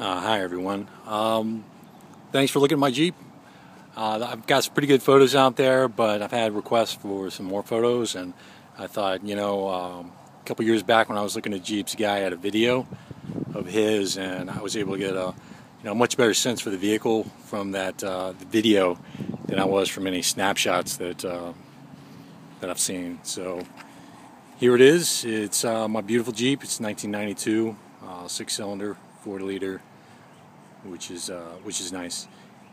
Hi everyone. Thanks for looking at my Jeep. I've got some pretty good photos out there, but I've had requests for some more photos, and I thought, a couple years back when I was looking at Jeeps, a guy had a video of his, and I was able to get a much better sense for the vehicle from that the video than I was from any snapshots that I've seen. So here it is. It's my beautiful Jeep. It's 1992, 6-cylinder, 4-liter, which is nice.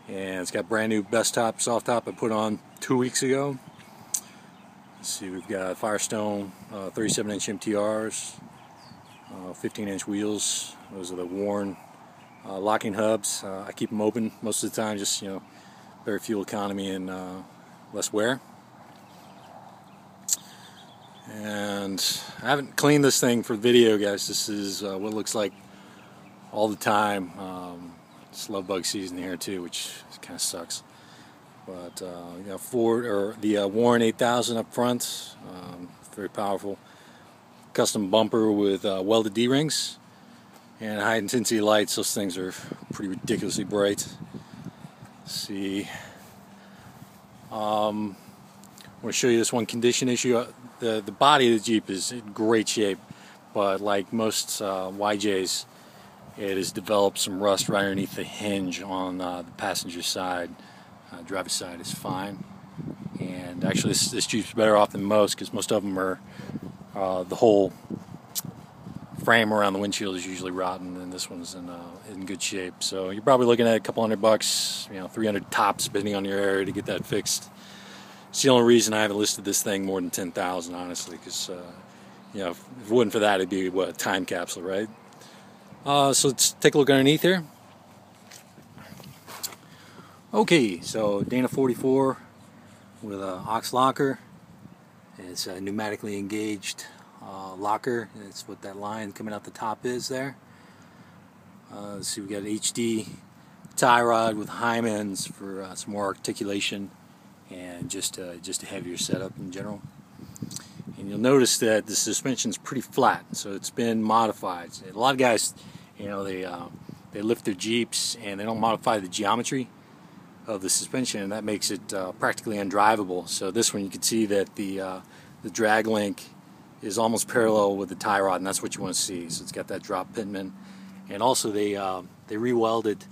And it's got brand new best top, soft top I put on 2 weeks ago. Let's see, we've got Firestone 37-inch MTRs, 15-inch wheels. Those are the worn locking hubs. I keep them open most of the time, just better fuel economy and less wear. And I haven't cleaned this thing for video, guys. This is what it looks like all the time. It's love bug season here too, which kind of sucks. But Ford, or the Warren 8000 up front, very powerful. Custom bumper with welded D-rings and high intensity lights. Those things are pretty ridiculously bright. Let's see. I want to show you this one condition issue. The body of the Jeep is in great shape, but like most YJs, it has developed some rust right underneath the hinge on the passenger side. Driver's side is fine, and actually this Jeep's better off than most, because most of them are the whole frame around the windshield is usually rotten, and this one's in good shape. So you're probably looking at a couple $100, 300 tops, depending on your area, to get that fixed. It's the only reason I haven't listed this thing more than 10,000, honestly, because if it wasn't for that, it'd be a time capsule, right? So let's take a look underneath here. Okay, so Dana 44 with an aux locker. It's a pneumatically engaged locker. That's what that line coming out the top is there. Let's see, we got an HD tie rod with Hymens for some more articulation and just a heavier setup in general. And you'll notice that the suspension's pretty flat, so it's been modified. A lot of guys, they lift their Jeeps and they don't modify the geometry of the suspension, and that makes it practically undrivable. So this one, you can see that the drag link is almost parallel with the tie rod, and that's what you want to see. So it's got that drop pitman, and also they re-welded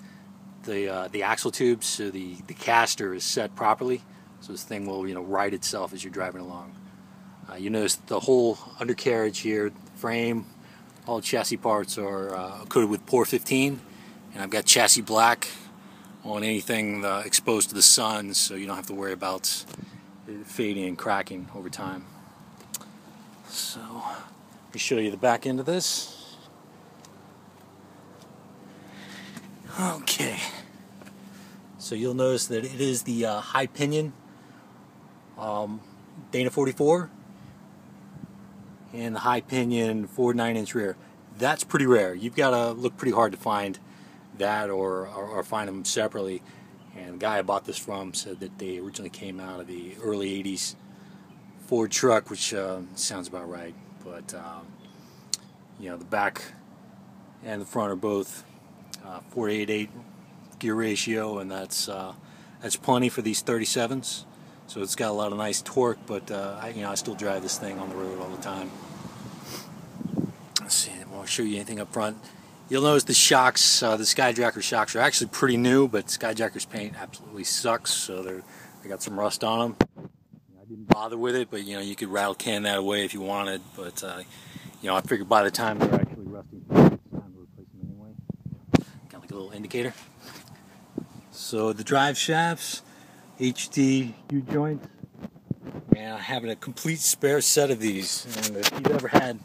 the axle tubes, so the caster is set properly, so this thing will right itself as you're driving along. You notice the whole undercarriage here, frame, all chassis parts are coated with Por 15, and I've got chassis black on anything exposed to the sun, so you don't have to worry about it fading and cracking over time. So let me show you the back end of this. Okay, so you'll notice that it is the high pinion Dana 44 and the high pinion Ford 9-inch rear. That's pretty rare. You've got to look pretty hard to find that or find them separately. And the guy I bought this from said that they originally came out of the early 80s Ford truck, which sounds about right. But the back and the front are both 488 gear ratio, and that's plenty for these 37s. So it's got a lot of nice torque, but I still drive this thing on the road all the time. Let's see, I won't show you anything up front. You'll notice the shocks, the Skyjacker shocks, are actually pretty new, but Skyjacker's paint absolutely sucks, so they got some rust on them. I didn't bother with it, but you could rattle can that away if you wanted. But I figured by the time they're actually rusty, it's time to replace them anyway. Got like a little indicator. So the drive shafts, HD U-joints, and I have a complete spare set of these. And if you've ever had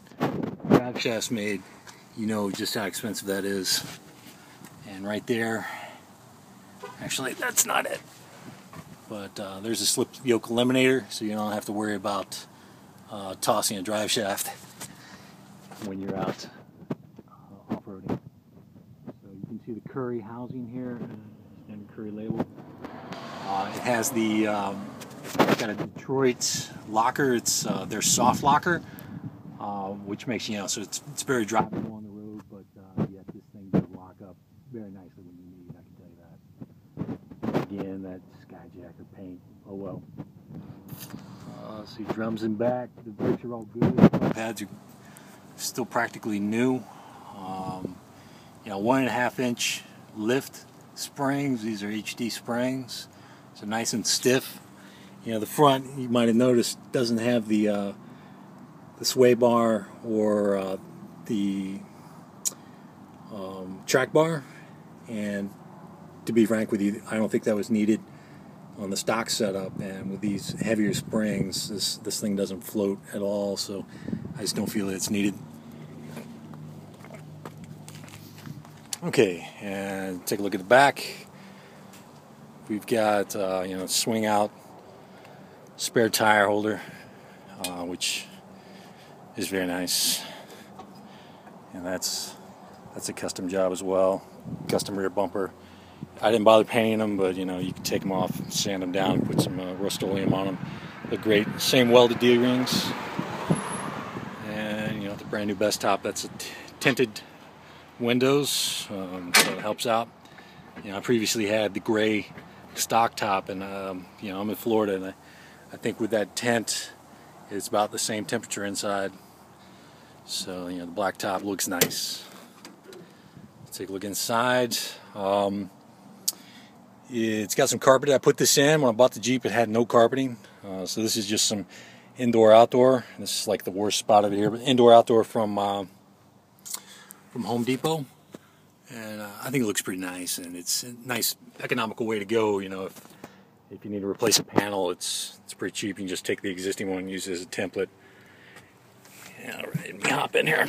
drive shafts made, you know just how expensive that is. And right there, actually that's not it, but there's a slip yoke eliminator, so you don't have to worry about tossing a drive shaft when you're out off-roading. So you can see the Curry housing here, and Curry label. It has the got a Detroit locker. It's their soft locker, which makes so it's very drivable on the road, but yet this thing does lock up very nicely when you need, I can tell you that. Again, that skyjacker paint, oh well. See, drums in back, the brakes are all good. The pads are still practically new. 1.5 inch lift springs. These are HD springs, so nice and stiff. The front, you might have noticed, doesn't have the sway bar or the track bar, and to be frank with you, I don't think that was needed on the stock setup. And with these heavier springs, this thing doesn't float at all, so I just don't feel that it's needed. Okay, and take a look at the back. We've got swing out spare tire holder, which is very nice, and that's a custom job as well. Custom rear bumper. I didn't bother painting them, but you can take them off, sand them down, put some Rust-Oleum on them. Look great. Same welded D-rings, and the brand new best top. That's a tinted windows, so it helps out. I previously had the gray stock top, and I'm in Florida, and I think with that tint, it's about the same temperature inside. So the black top looks nice. Let's take a look inside. It's got some carpet. I put this in when I bought the Jeep. It had no carpeting, so this is just some indoor-outdoor. This is like the worst spot of it here, but indoor-outdoor from Home Depot, and I think it looks pretty nice, and it's a nice economical way to go. If you need to replace a panel, it's pretty cheap. You can just take the existing one and use it as a template. All right, let me hop in here.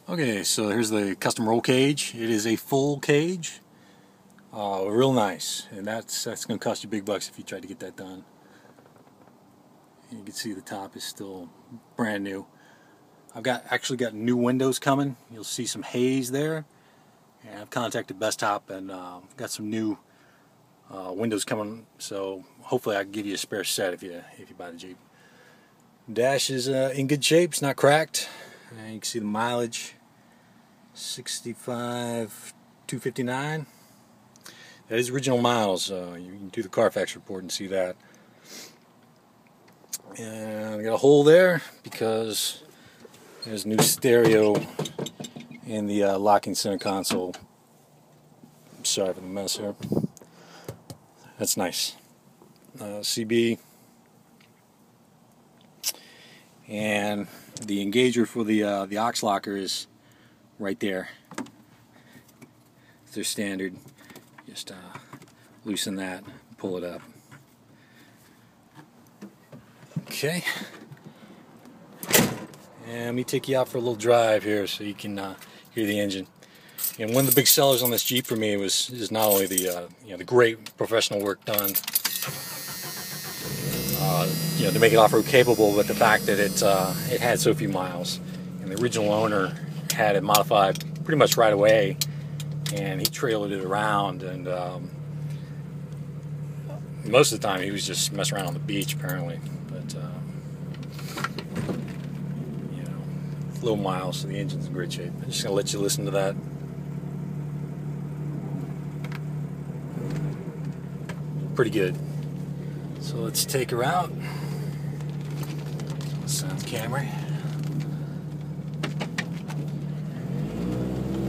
Okay, so here's the custom roll cage. It is a full cage, real nice, and that's going to cost you big bucks if you try to get that done. And you can see the top is still brand new. I've actually got new windows coming. You'll see some haze there, and I've contacted Best Top and got some new windows coming. So hopefully I can give you a spare set if you buy the Jeep. Dash is in good shape. It's not cracked. And you can see the mileage, 65,259. That is original miles. You can do the Carfax report and see that. And I got a hole there because there's a new stereo in the locking center console. Sorry for the mess here. That's nice. CB. And the engager for the aux locker is right there. It's their standard. Just loosen that, pull it up. Okay. And let me take you out for a little drive here so you can hear the engine. And one of the big sellers on this Jeep for me is not only the the great professional work done, to make it off-road capable, but the fact that it had so few miles. And the original owner had it modified pretty much right away, and he trailered it around, and most of the time he was just messing around on the beach apparently. But low miles, so the engine's in great shape. I'm just going to let you listen to that. Pretty good. So let's take her out. Sound camera.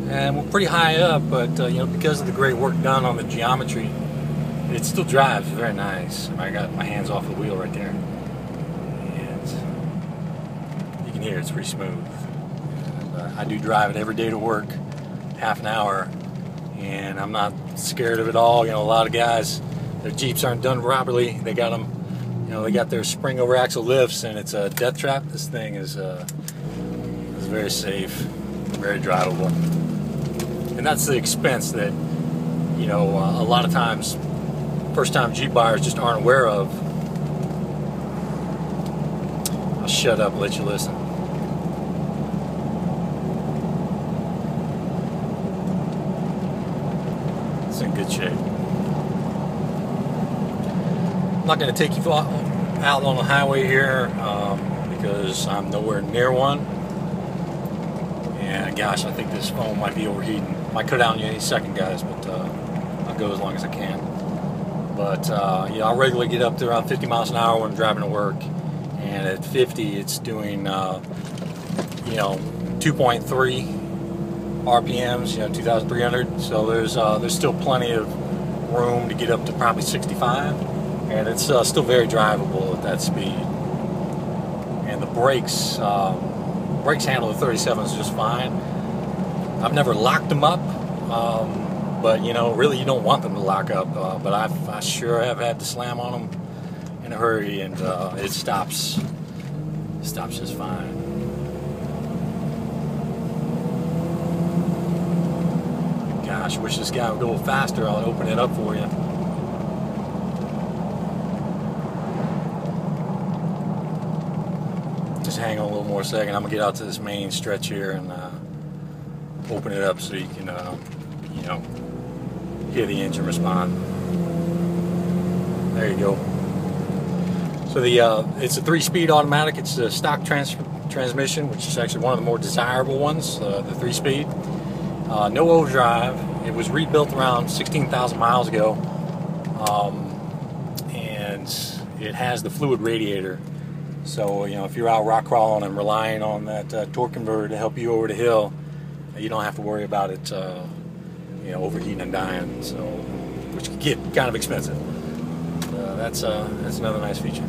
And we're pretty high up, but because of the great work done on the geometry, it still drives very nice. I got my hands off the wheel right there, and you can hear it's pretty smooth. And, I do drive it every day to work, half an hour, and I'm not scared of it all. A lot of guys, their Jeeps aren't done properly. They got them, they got their spring over axle lifts, and it's a death trap. This thing is very safe, very drivable, and that's the expense that a lot of times first-time Jeep buyers just aren't aware of. I'll shut up and let you listen. It's in good shape. I'm not going to take you out on the highway here because I'm nowhere near one, and I My gosh, I think this phone might be overheating. Might cut out in any second, guys, but I'll go as long as I can. But yeah, I'll regularly get up to around 50 miles an hour when I'm driving to work, and at 50 it's doing you know, 2.3 RPMs, you know, 2,300. So there's still plenty of room to get up to probably 65, and it's still very drivable at that speed. And the brakes handle the 37s just fine. I've never locked them up, but you know, really you don't want them to lock up. But I sure have had to slam on them in a hurry, and it stops just fine. Gosh, I wish this guy would go faster. I'll open it up for you. Just hang on a little more second. I'm gonna get out to this main stretch here and open it up so you can, you know, hear the engine respond. There you go. So it's a 3-speed automatic. It's a stock transmission, which is actually one of the more desirable ones. The 3-speed. No overdrive. It was rebuilt around 16,000 miles ago, and it has the fluid radiator. So you know, if you're out rock crawling and relying on that torque converter to help you over the hill, you don't have to worry about it, you know, overheating and dying. So, which can get kind of expensive. That's another nice feature.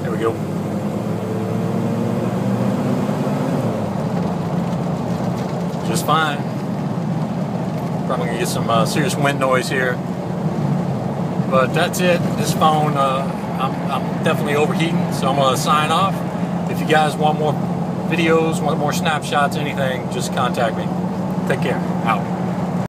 There we go. Just fine. Probably gonna get some serious wind noise here, but that's it. This phone, I'm definitely overheating, so I'm gonna sign off. If you guys want more videos, want more snapshots, anything, just contact me. Take care. Out.